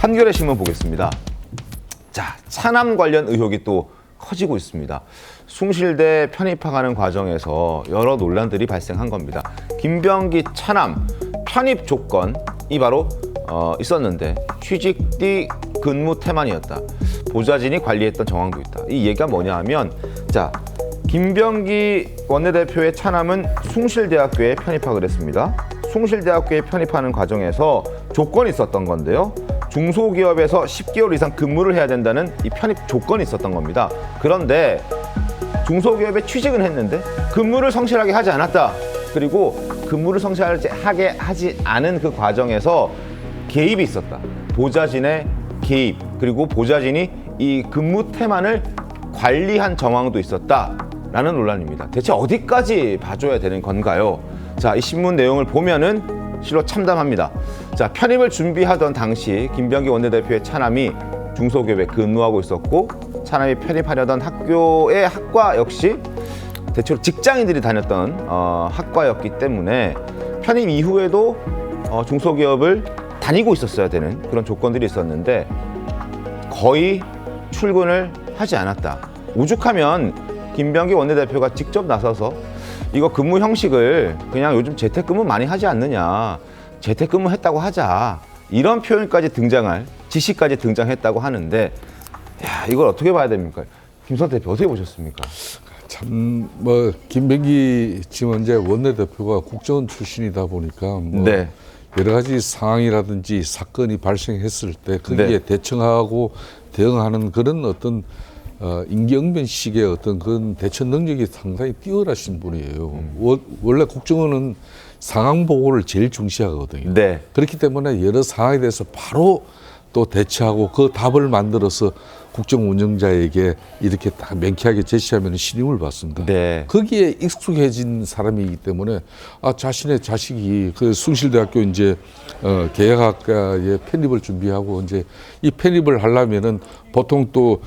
한겨레 신문 보겠습니다. 자, 차남 관련 의혹이 또 커지고 있습니다. 숭실대 편입학하는 과정에서 여러 논란들이 발생한 겁니다. 김병기 차남 편입 조건이 바로 있었는데 취직 뒤 근무 태만이었다. 보좌진이 관리했던 정황도 있다. 이 얘기가 뭐냐 하면, 자, 김병기 원내대표의 차남은 숭실대학교에 편입학을 했습니다. 숭실대학교에 편입하는 과정에서 조건이 있었던 건데요. 중소기업에서 10개월 이상 근무를 해야 된다는 이 편입 조건이 있었던 겁니다. 그런데 중소기업에 취직은 했는데 근무를 성실하게 하지 않았다. 그리고 근무를 성실하게 하지 않은 그 과정에서 개입이 있었다. 보좌진의 개입, 그리고 보좌진이 이 근무 태만을 관리한 정황도 있었다라는 논란입니다. 대체 어디까지 봐줘야 되는 건가요? 자, 이 신문 내용을 보면은 실로 참담합니다. 자, 편입을 준비하던 당시 김병기 원내대표의 차남이 중소기업에 근무하고 있었고, 차남이 편입하려던 학교의 학과 역시 대체로 직장인들이 다녔던 학과였기 때문에 편입 이후에도 중소기업을 다니고 있었어야 되는 그런 조건들이 있었는데 거의 출근을 하지 않았다. 오죽하면 김병기 원내대표가 직접 나서서 이거 근무 형식을 그냥 요즘 재택근무 많이 하지 않느냐, 재택근무 했다고 하자, 이런 표현까지 등장할, 지시까지 등장했다고 하는데, 야, 이걸 어떻게 봐야 됩니까? 김선 대표 어떻게 보셨습니까? 참, 김병기 지금 이제 원내대표가 국정원 출신이다 보니까 네. 여러 가지 상황이라든지 사건이 발생했을 때 거기에 네. 대처하고 대응하는 그런 어떤 임기응변식의 어떤 그런 대처 능력이 상당히 뛰어나신 분이에요. 원래 국정원은 상황 보고를 제일 중시하거든요. 네. 그렇기 때문에 여러 상황에 대해서 바로 또 대처하고 그 답을 만들어서 국정 운영자에게 이렇게 딱 명쾌하게 제시하면 신임을 받습니다. 네. 거기에 익숙해진 사람이기 때문에 자신의 자식이 그 숭실대학교 이제 계약학과에 편입을 준비하고 이제 이 편입을 하려면은 보통 또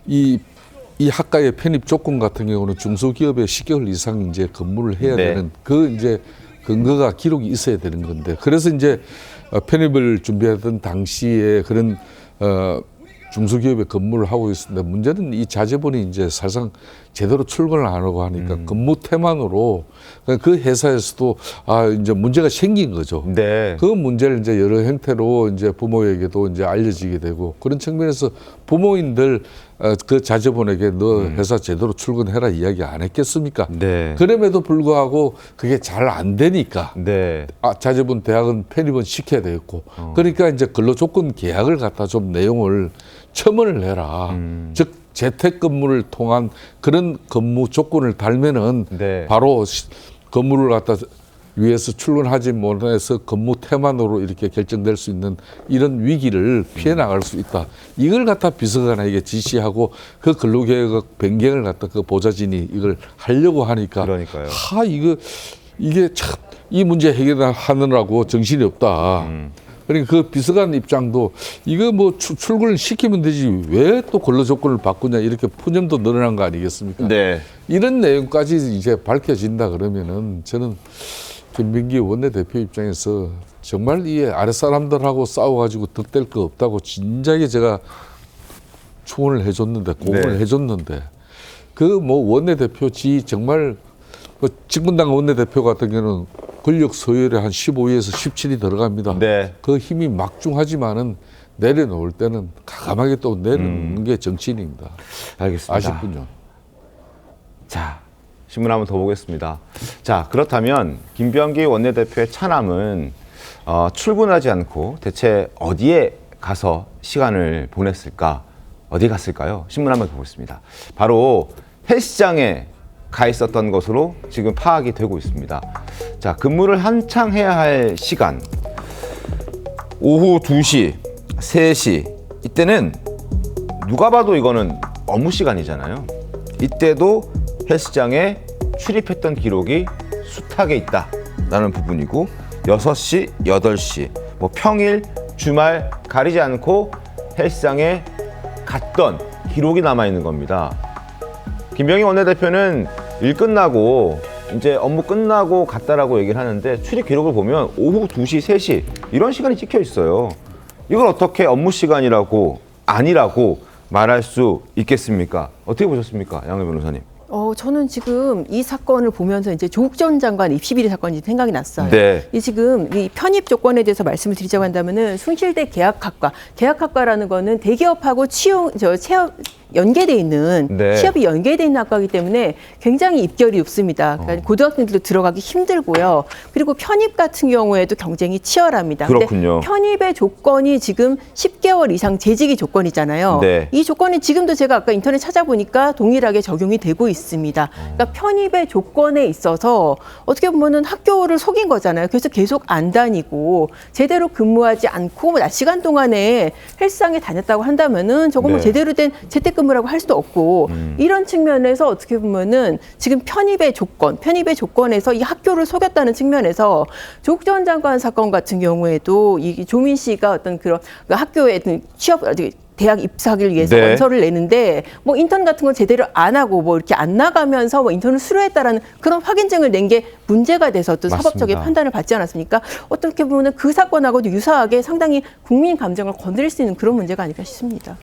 이 학과의 편입 조건 같은 경우는 중소기업에 10개월 이상 이제 근무를 해야 네. 되는 그 이제 근거가 기록이 있어야 되는 건데, 그래서 이제 편입을 준비하던 당시에 그런 중소기업에 근무를 하고 있었는데, 문제는 이 자제분이 이제 사실상 제대로 출근을 안 하고 하니까 근무 태만으로 그 회사에서도 이제 문제가 생긴 거죠. 네. 그 문제를 이제 여러 형태로 이제 부모에게도 이제 알려지게 되고, 그런 측면에서 부모님들 그 자제분에게 너 회사 제대로 출근해라 이야기 안 했겠습니까? 네. 그럼에도 불구하고 그게 잘 안 되니까 네. 자제분 대학은 편입은 시켜야 되겠고, 그러니까 이제 근로조건 계약을 갖다 좀 내용을 첨언을 해라. 즉 재택근무를 통한 그런 근무 조건을 달면은 네. 바로 근무를 갖다 위해서 출근하지 못해서 근무 태만으로 이렇게 결정될 수 있는 이런 위기를 피해 나갈 수 있다. 이걸 갖다 비서관에게 지시하고 그 근로계획 변경을 갖다 그 보좌진이 이걸 하려고 하니까, 그러니까요. 이게 참 이 문제 해결하느라고 정신이 없다. 그러니까 그 비서관 입장도 이거 뭐 출근을 시키면 되지 왜 또 근로 조건을 바꾸냐, 이렇게 푸념도 늘어난 거 아니겠습니까? 네. 이런 내용까지 이제 밝혀진다 그러면은 저는 김병기 원내대표 입장에서 정말 이 아랫사람들하고 싸워가지고 득될 거 없다고 진작에 제가 추원을 해줬는데, 고문을 네. 해줬는데, 그 뭐 원내대표지 정말 집권당 원내대표 같은 경우는 권력 소열에 한 15에서 17이 들어갑니다. 네. 그 힘이 막중하지만은 내려놓을 때는 가감하게 또 내려놓는 게 정치인입니다. 알겠습니다. 아쉽군요. 자, 신문 한번 더 보겠습니다. 자, 그렇다면 김병기 원내대표의 차남은 출근하지 않고 대체 어디에 가서 시간을 보냈을까? 어디 갔을까요? 신문 한번 더 보겠습니다. 바로 헬스장에 가 있었던 것으로 지금 파악이 되고 있습니다. 자, 근무를 한창 해야 할 시간, 오후 2시, 3시, 이때는 누가 봐도 이거는 업무 시간이잖아요. 이때도 헬스장에 출입했던 기록이 숱하게 있다라는 부분이고, 6시, 8시, 뭐 평일, 주말 가리지 않고 헬스장에 갔던 기록이 남아있는 겁니다. 김병기 원내대표는 일 끝나고 이제 업무 끝나고 갔다라고 얘기를 하는데 출입 기록을 보면 오후 2시, 3시 이런 시간이 찍혀 있어요. 이걸 어떻게 업무 시간이라고 아니라고 말할 수 있겠습니까? 어떻게 보셨습니까, 양해 변호사님? 저는 지금 이 사건을 보면서 이제 조국 전 장관 입시 비리 사건이 생각이 났어요. 네. 이 지금 이 편입 조건에 대해서 말씀을 드리자고 한다면은 숭실대 계약학과라는 거는 대기업하고 취업 연계돼 있는 네. 취업이 연계돼 있는 학과이기 때문에 굉장히 입결이 높습니다. 그러니까 고등학생들도 들어가기 힘들고요. 그리고 편입 같은 경우에도 경쟁이 치열합니다. 그렇군요. 근데 편입의 조건이 지금 10개월 이상 재직이 조건이잖아요. 네. 이 조건이 지금도 제가 아까 인터넷 찾아보니까 동일하게 적용이 되고 있습니다. 그러니까 편입의 조건에 있어서 어떻게 보면은 학교를 속인 거잖아요. 그래서 계속 안 다니고 제대로 근무하지 않고 낮 시간 동안에 헬스장에 다녔다고 한다면은 저거 뭐 네. 제대로 된 재택근무라고 할 수도 없고 이런 측면에서 어떻게 보면은 지금 편입의 조건에서 이 학교를 속였다는 측면에서 조국 전 장관 사건 같은 경우에도 이 조민 씨가 어떤 그런 학교에 취업 대학 입학을 위해서 네. 원서를 내는데 뭐 인턴 같은 걸 제대로 안 하고 뭐 이렇게 안 나가면서 뭐 인턴을 수료했다라는 그런 확인증을 낸 게 문제가 돼서 또 맞습니다. 사법적인 판단을 받지 않았습니까? 어떻게 보면 그 사건하고도 유사하게 상당히 국민 감정을 건드릴 수 있는 그런 문제가 아닐까 싶습니다.